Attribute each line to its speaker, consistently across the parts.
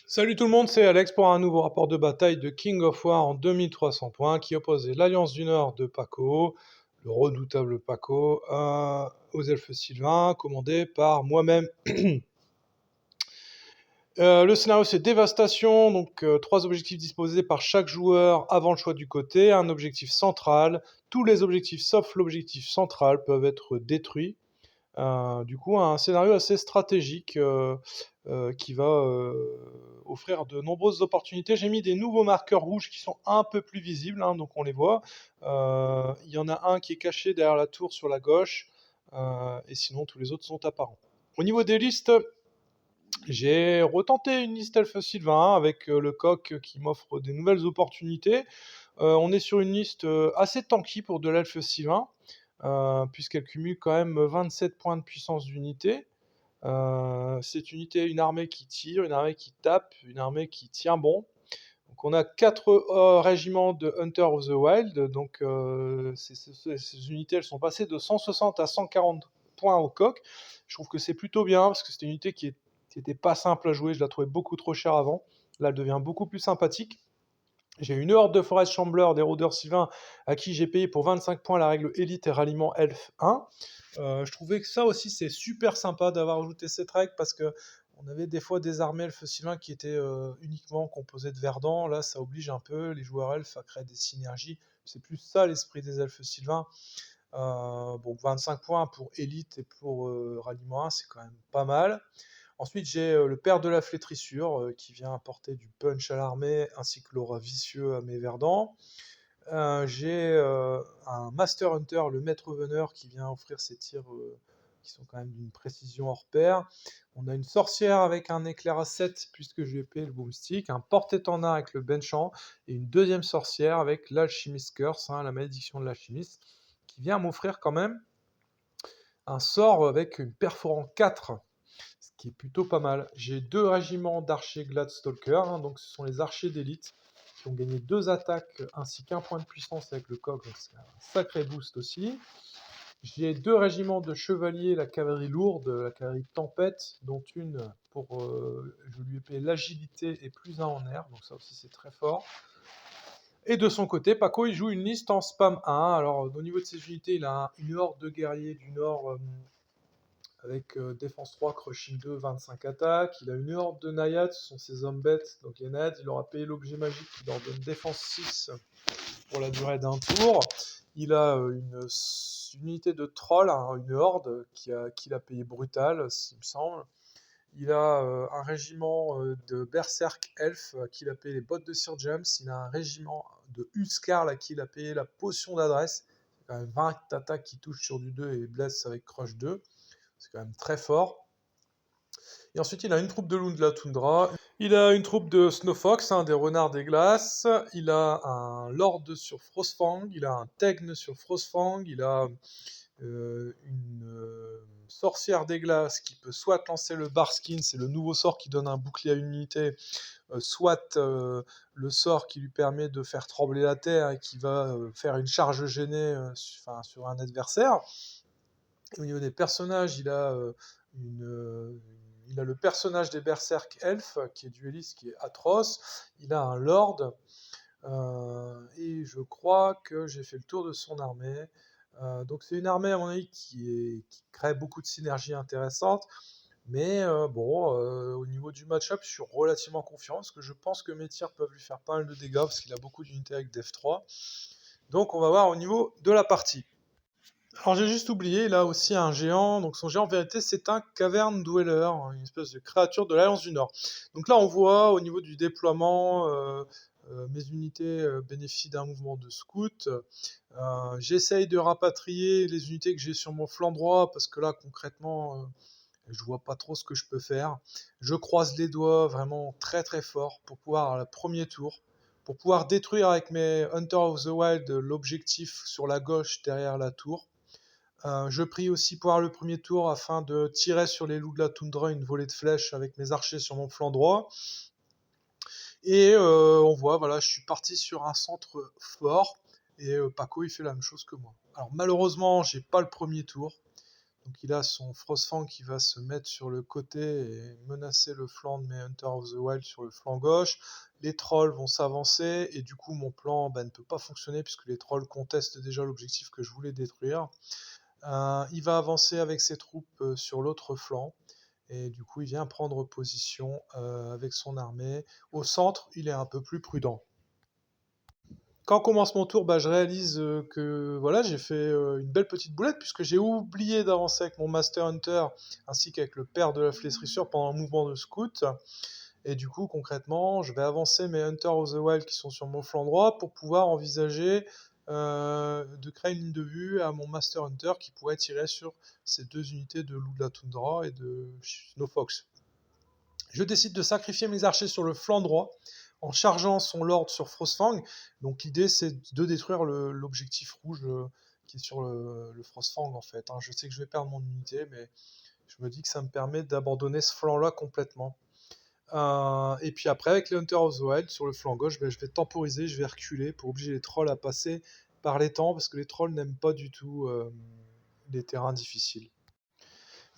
Speaker 1: Salut tout le monde, c'est Alex pour un nouveau rapport de bataille de King of War en 2300 points qui opposait l'Alliance du Nord de Paco, le redoutable Paco, aux elfes sylvains, commandé par moi-même. Le scénario c'est dévastation, donc trois objectifs disposés par chaque joueur avant le choix du côté, un objectif central. Tous les objectifs sauf l'objectif central peuvent être détruits. Du coup, un scénario assez stratégique qui va offrir de nombreuses opportunités. J'ai mis des nouveaux marqueurs rouges qui sont un peu plus visibles, hein, donc on les voit. Il y en a un qui est caché derrière la tour sur la gauche, et sinon tous les autres sont apparents. Au niveau des listes, j'ai retenté une liste Elfe Sylvain avec le coq qui m'offre des nouvelles opportunités. On est sur une liste assez tanky pour de l'Elfe Sylvain, puisqu'elle cumule quand même 27 points de puissance d'unité. C'est une armée qui tire, une armée qui tape, une armée qui tient bon. Donc on a 4 régiments de Hunter of the Wild, donc ces unités elles sont passées de 160 à 140 points au coq. Je trouve que c'est plutôt bien parce que c'était une unité qui était pas simple à jouer, je la trouvais beaucoup trop chère avant. Là elle devient beaucoup plus sympathique. J'ai une horde de Forest Shambler, des rôdeurs sylvains, à qui j'ai payé pour 25 points la règle élite et ralliement elf 1. Je trouvais que ça aussi c'est super sympa d'avoir ajouté cette règle parce que on avait des fois des armées elfes sylvains qui étaient uniquement composées de verdant. Là, ça oblige un peu les joueurs elfes à créer des synergies. C'est plus ça l'esprit des elfes sylvains. Bon, 25 points pour élite et pour ralliement 1, c'est quand même pas mal. Ensuite, j'ai le père de la flétrissure qui vient apporter du punch à l'armée, ainsi que l'aura vicieux à mes verdants. J'ai un Master Hunter, le maître veneur, qui vient offrir ses tirs qui sont quand même d'une précision hors pair. On a une sorcière avec un éclair à 7, puisque je lui ai payé le boomstick, un porte-étendard avec le benchant, et une deuxième sorcière avec l'Alchimist Curse, hein, la malédiction de l'alchimiste, qui vient m'offrir quand même un sort avec une perforant 4, ce qui est plutôt pas mal. J'ai deux régiments d'archers Gladstalker, hein, donc ce sont les archers d'élite qui ont gagné 2 attaques ainsi qu'un point de puissance avec le coq, donc c'est un sacré boost aussi. J'ai 2 régiments de chevaliers, la cavalerie lourde, la cavalerie tempête, dont une pour, je lui ai payé l'agilité et plus un en air, donc ça aussi c'est très fort. Et de son côté, Paco il joue une liste en spam 1. Alors au niveau de ses unités, il a une horde de guerriers du nord avec défense 3, crushing 2, 25 attaques. Il a une horde de naiades, ce sont ses hommes bêtes, donc les naiades, il aura payé l'objet magique qui leur donne défense 6 pour la durée d'un tour. Il a une unité de troll, hein, une horde qu'il a payé brutal, s'il me semble. Il a un régiment de berserk elf qu'il a payé les bottes de Sir James. Il a un régiment de Huskar à qui il a payé la potion d'adresse. C'est quand même 20 attaques qui touchent sur du 2 et blesse avec crush 2. C'est quand même très fort. Et ensuite, il a une troupe de loups de la toundra. Il a une troupe de Snowfox, hein, des renards des glaces. Il a un lord sur Frostfang. Il a un Tegn sur Frostfang. Il a une sorcière des glaces qui peut soit lancer le Barskin, c'est le nouveau sort qui donne un bouclier à une unité, soit le sort qui lui permet de faire trembler la terre et qui va faire une charge gênée sur un adversaire. Et au niveau des personnages, il a le personnage des Berserk Elf, qui est dueliste, qui est atroce. Il a un Lord, et je crois que j'ai fait le tour de son armée. Donc c'est une armée, à mon avis, qui crée beaucoup de synergies intéressantes. Mais bon, au niveau du match-up, je suis relativement confiant, parce que je pense que mes tirs peuvent lui faire pas mal de dégâts, parce qu'il a beaucoup d'unités avec Def 3. Donc on va voir au niveau de la partie. Alors j'ai juste oublié, il a aussi un géant, donc son géant en vérité c'est un caverne dweller, une espèce de créature de l'Alliance du Nord. Donc là on voit au niveau du déploiement, mes unités bénéficient d'un mouvement de scout. J'essaye de rapatrier les unités que j'ai sur mon flanc droit, parce que là concrètement je vois pas trop ce que je peux faire. Je croise les doigts vraiment très très fort pour pouvoir à le premier tour, pour pouvoir détruire avec mes Hunter of the Wild l'objectif sur la gauche derrière la tour. Je prie aussi pour avoir le premier tour afin de tirer sur les loups de la toundra une volée de flèches avec mes archers sur mon flanc droit. Et on voit, voilà, je suis parti sur un centre fort et Paco il fait la même chose que moi. Alors malheureusement, j'ai pas le premier tour. Donc il a son Frostfang qui va se mettre sur le côté et menacer le flanc de mes Hunter of the Wild sur le flanc gauche. Les trolls vont s'avancer et du coup mon plan ne peut pas fonctionner puisque les trolls contestent déjà l'objectif que je voulais détruire. Il va avancer avec ses troupes sur l'autre flanc et du coup il vient prendre position avec son armée. Au centre, il est un peu plus prudent. Quand commence mon tour, je réalise que voilà, j'ai fait une belle petite boulette puisque j'ai oublié d'avancer avec mon Master Hunter ainsi qu'avec le père de la flétrissure pendant un mouvement de scout. Et du coup, concrètement, je vais avancer mes Hunter of the Wild qui sont sur mon flanc droit pour pouvoir envisager de créer une ligne de vue à mon Master Hunter qui pourrait tirer sur ces deux unités de loup de la toundra et de Snow Fox. Je décide de sacrifier mes archers sur le flanc droit en chargeant son lord sur Frostfang. Donc l'idée c'est de détruire l'objectif rouge qui est sur le Frostfang en fait. Je sais que je vais perdre mon unité, mais je me dis que ça me permet d'abandonner ce flanc-là complètement. Et puis après, avec les Hunter of the Wild sur le flanc gauche, je vais temporiser, je vais reculer pour obliger les trolls à passer par l'étang parce que les trolls n'aiment pas du tout les terrains difficiles.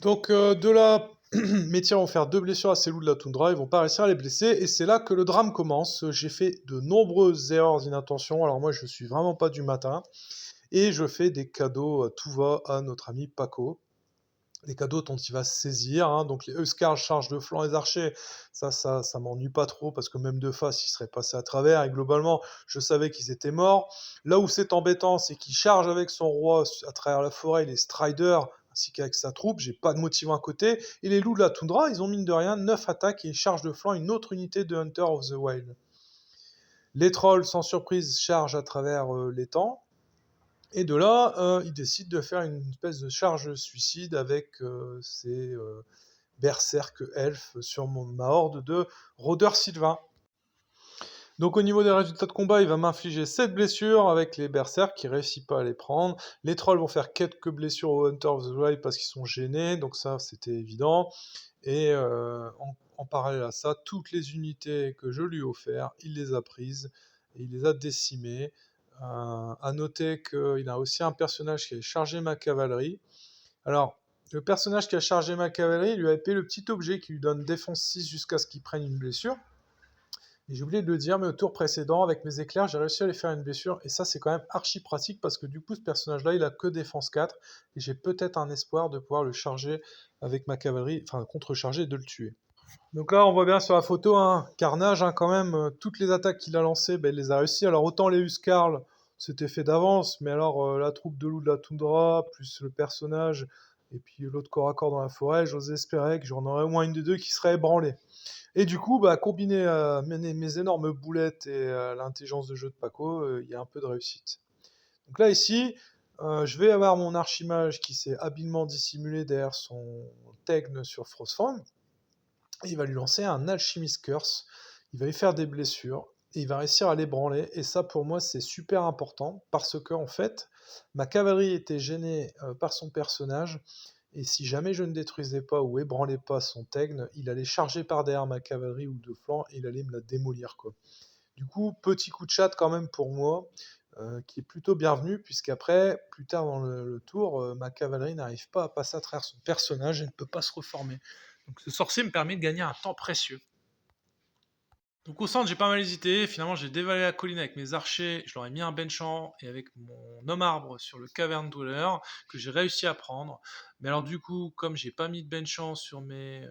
Speaker 1: Donc de là, mes tirs vont faire 2 blessures à ces loups de la toundra, ils vont pas réussir à les blesser, et c'est là que le drame commence. J'ai fait de nombreuses erreurs d'inattention, alors moi je suis vraiment pas du matin, et je fais des cadeaux à tout va à notre ami Paco. Des cadeaux dont il va se saisir, donc les Euskars chargent de flanc les archers, ça m'ennuie pas trop, parce que même de face, ils seraient passés à travers, et globalement, je savais qu'ils étaient morts. Là où c'est embêtant, c'est qu'il charge avec son roi à travers la forêt, les Striders, ainsi qu'avec sa troupe, j'ai pas de motivant à côté, et les loups de la toundra, ils ont mine de rien 9 attaques, et ils chargent de flanc une autre unité de Hunter of the Wild. Les trolls, sans surprise, chargent à travers l'étang, et de là, il décide de faire une espèce de charge suicide avec ses berserk elfes sur ma horde de rôdeurs sylvains. Donc au niveau des résultats de combat, il va m'infliger 7 blessures avec les berserk qui ne réussit pas à les prendre. Les trolls vont faire quelques blessures aux Hunter of the Wild parce qu'ils sont gênés, donc ça c'était évident. Et en parallèle à ça, toutes les unités que je lui ai offertes, il les a prises et il les a décimées. À noter qu'il a aussi un personnage qui a chargé ma cavalerie. Alors, le personnage qui a chargé ma cavalerie, il lui a épée le petit objet qui lui donne défense 6 jusqu'à ce qu'il prenne une blessure. Et j'ai oublié de le dire, mais au tour précédent, avec mes éclairs, j'ai réussi à lui faire une blessure. Et ça, c'est quand même archi pratique parce que du coup, ce personnage-là, il a que défense 4. Et j'ai peut-être un espoir de pouvoir le charger avec ma cavalerie, enfin, contrecharger et de le tuer. Donc là, on voit bien sur la photo, Carnage, quand même, toutes les attaques qu'il a lancées, il les a réussi. Alors autant les Huskarls, c'était fait d'avance, mais alors la troupe de loups de la toundra, plus le personnage, et puis l'autre corps à corps dans la forêt, j'ose espérer que j'en aurais au moins une des deux qui serait ébranlée. Et du coup, combiné à mes énormes boulettes et à l'intelligence de jeu de Paco, il y a un peu de réussite. Donc là, ici, je vais avoir mon archimage qui s'est habilement dissimulé derrière son Tegn sur Frostfang. Et il va lui lancer un Alchemist Curse, il va lui faire des blessures, et il va réussir à l'ébranler, et ça pour moi c'est super important, parce que en fait, ma cavalerie était gênée par son personnage, et si jamais je ne détruisais pas ou ébranlais pas son Tegn, il allait charger par derrière ma cavalerie ou de flanc, et il allait me la démolir, quoi. Du coup, petit coup de chat quand même pour moi, qui est plutôt bienvenu, puisqu'après, plus tard dans le tour, ma cavalerie n'arrive pas à passer à travers son personnage et ne peut pas se reformer. Donc ce sorcier me permet de gagner un temps précieux. Donc au centre, j'ai pas mal hésité. Finalement, j'ai dévalé la colline avec mes archers. Je leur ai mis un benchant et avec mon homme arbre sur le caverne dweller que j'ai réussi à prendre. Mais alors du coup, comme j'ai pas mis de benchant sur mes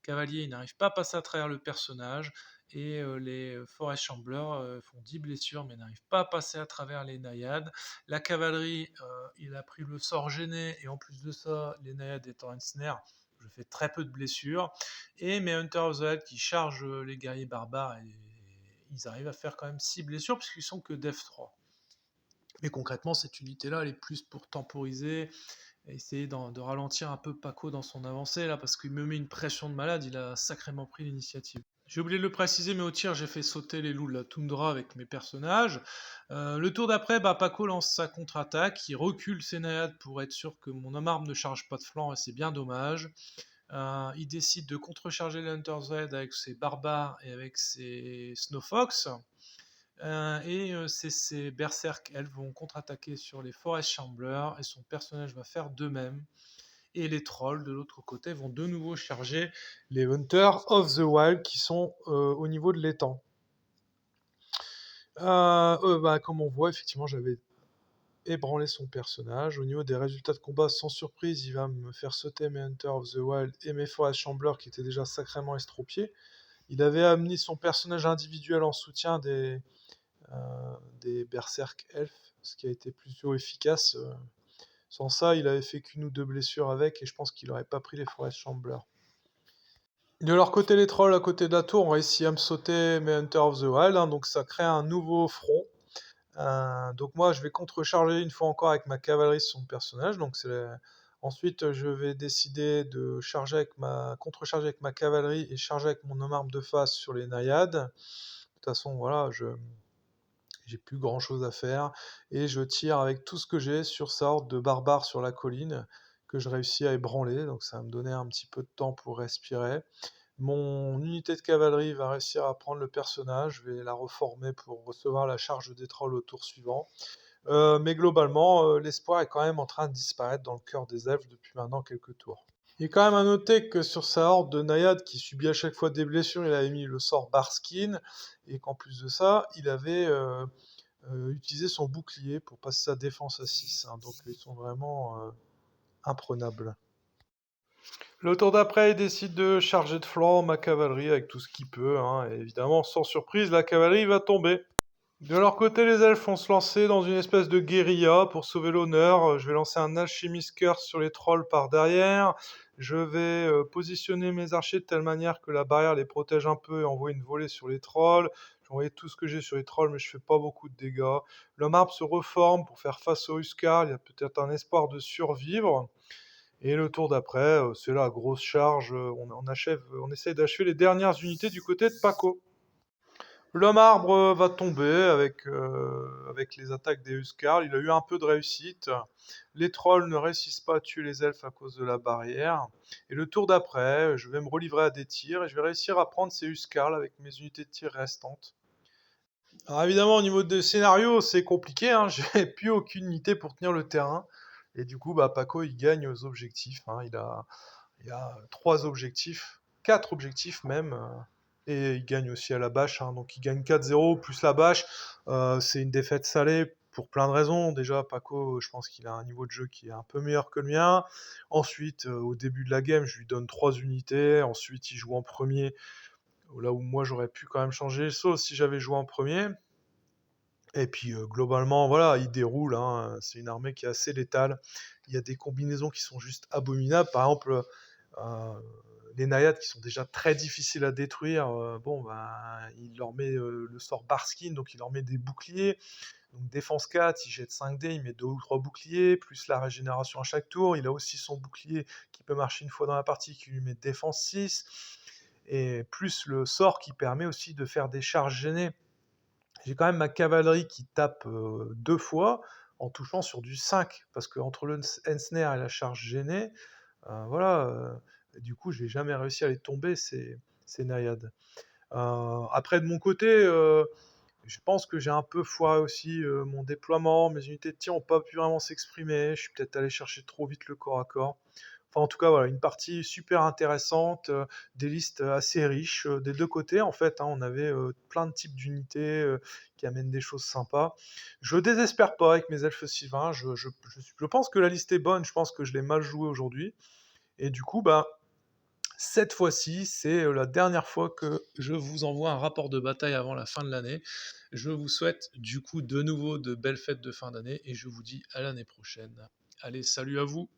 Speaker 1: cavaliers, ils n'arrivent pas à passer à travers le personnage. Et les Forest Chamblers font 10 blessures mais n'arrivent pas à passer à travers les naïades. La cavalerie, il a pris le sort gêné et en plus de ça, les naïades étant une snare, je fais très peu de blessures. Et mes Hunter of the Wild qui chargent les guerriers barbares, et ils arrivent à faire quand même 6 blessures puisqu'ils sont que Def 3. Mais concrètement, cette unité-là, elle est plus pour temporiser, et essayer de ralentir un peu Paco dans son avancée, là, parce qu'il me met une pression de malade, il a sacrément pris l'initiative. J'ai oublié de le préciser, mais au tir, j'ai fait sauter les loups de la toundra avec mes personnages. Le tour d'après, Paco lance sa contre-attaque, il recule ses naïades pour être sûr que mon homme arme ne charge pas de flanc, et c'est bien dommage. Il décide de contrecharger les Hunter Z avec ses barbares et avec ses Snowfox. Ces berserk, elles vont contre-attaquer sur les Forest Chamblers et son personnage va faire de même. Et les trolls de l'autre côté vont de nouveau charger les Hunters of the Wild qui sont au niveau de l'étang. Comme on voit, effectivement, j'avais ébranlé son personnage. Au niveau des résultats de combat, sans surprise, il va me faire sauter mes Hunters of the Wild et mes Forest Chamblers qui étaient déjà sacrément estropiés. Il avait amené son personnage individuel en soutien des Berserk Elf, ce qui a été plutôt efficace. Sans ça, il avait fait qu'une ou deux blessures avec, et je pense qu'il n'aurait pas pris les Forest Chamblers. De leur côté, les trolls à côté de la tour ont réussi à me sauter mes Hunters of the Wild, hein, donc ça crée un nouveau front. Donc moi, je vais contrecharger une fois encore avec ma cavalerie sur son personnage. Ensuite, je vais décider de contrecharger avec ma cavalerie et charger avec mon homme arme de face sur les naïades. De toute façon, voilà, j'ai plus grand chose à faire et je tire avec tout ce que j'ai sur sa horde de barbares sur la colline que je réussis à ébranler. Donc ça va me donner un petit peu de temps pour respirer. Mon unité de cavalerie va réussir à prendre le personnage, je vais la reformer pour recevoir la charge des trolls au tour suivant. Mais globalement, l'espoir est quand même en train de disparaître dans le cœur des elfes depuis maintenant quelques tours. Il est quand même à noter que sur sa horde de naïades qui subit à chaque fois des blessures, il avait mis le sort Barskin, et qu'en plus de ça, il avait utilisé son bouclier pour passer sa défense à 6. Hein, donc ils sont vraiment imprenables. Le tour d'après, il décide de charger de flanc ma cavalerie avec tout ce qu'il peut. Hein, et évidemment, sans surprise, la cavalerie va tomber. De leur côté, les elfes vont se lancer dans une espèce de guérilla pour sauver l'honneur. Je vais lancer un Alchemist Curse sur les trolls par derrière. Je vais positionner mes archers de telle manière que la barrière les protège un peu et envoyer une volée sur les trolls. Je vais envoyer tout ce que j'ai sur les trolls, mais je fais pas beaucoup de dégâts. L'homme arbre se reforme pour faire face au Huskar. Il y a peut-être un espoir de survivre. Et le tour d'après, c'est la grosse charge. On essaye d'achever les dernières unités du côté de Paco. L'homme arbre va tomber avec les attaques des Huskar. Il a eu un peu de réussite. Les trolls ne réussissent pas à tuer les elfes à cause de la barrière. Et le tour d'après, je vais me relivrer à des tirs et je vais réussir à prendre ces Huskar avec mes unités de tir restantes. Alors évidemment, au niveau des scénarios, c'est compliqué. Hein. J'ai plus aucune unité pour tenir le terrain. Et du coup, Paco, il gagne aux objectifs. Hein. Il a 3 objectifs, 4 objectifs même. Et il gagne aussi à la bâche. Hein. Donc il gagne 4-0 plus la bâche. C'est une défaite salée pour plein de raisons. Déjà, Paco, je pense qu'il a un niveau de jeu qui est un peu meilleur que le mien. Ensuite, au début de la game, je lui donne 3 unités. Ensuite, il joue en premier. Là où moi, j'aurais pu quand même changer les sauces si j'avais joué en premier. Et puis globalement, voilà, il déroule. Hein. C'est une armée qui est assez létale. Il y a des combinaisons qui sont juste abominables. Par exemple, les naïades qui sont déjà très difficiles à détruire. Il leur met le sort Barskin, donc il leur met des boucliers. Donc défense 4, il jette 5 dés, il met 2 ou 3 boucliers, plus la régénération à chaque tour. Il a aussi son bouclier qui peut marcher une fois dans la partie, qui lui met défense 6. Et plus le sort qui permet aussi de faire des charges gênées. J'ai quand même ma cavalerie qui tape 2 fois en touchant sur du 5, parce qu'entre le Ensnare et la charge gênée, du coup, j'ai jamais réussi à les tomber, ces naïades. Après, de mon côté, je pense que j'ai un peu foiré aussi mon déploiement, mes unités de tir n'ont pas pu vraiment s'exprimer, je suis peut-être allé chercher trop vite le corps à corps. Enfin, en tout cas, voilà, une partie super intéressante, des listes assez riches des deux côtés. En fait, hein, on avait plein de types d'unités qui amènent des choses sympas. Je désespère pas avec mes elfes sylvains. Je pense que la liste est bonne. Je pense que je l'ai mal joué aujourd'hui. Et du coup, cette fois-ci, c'est la dernière fois que je vous envoie un rapport de bataille avant la fin de l'année. Je vous souhaite du coup de nouveau de belles fêtes de fin d'année et je vous dis à l'année prochaine. Allez, salut à vous!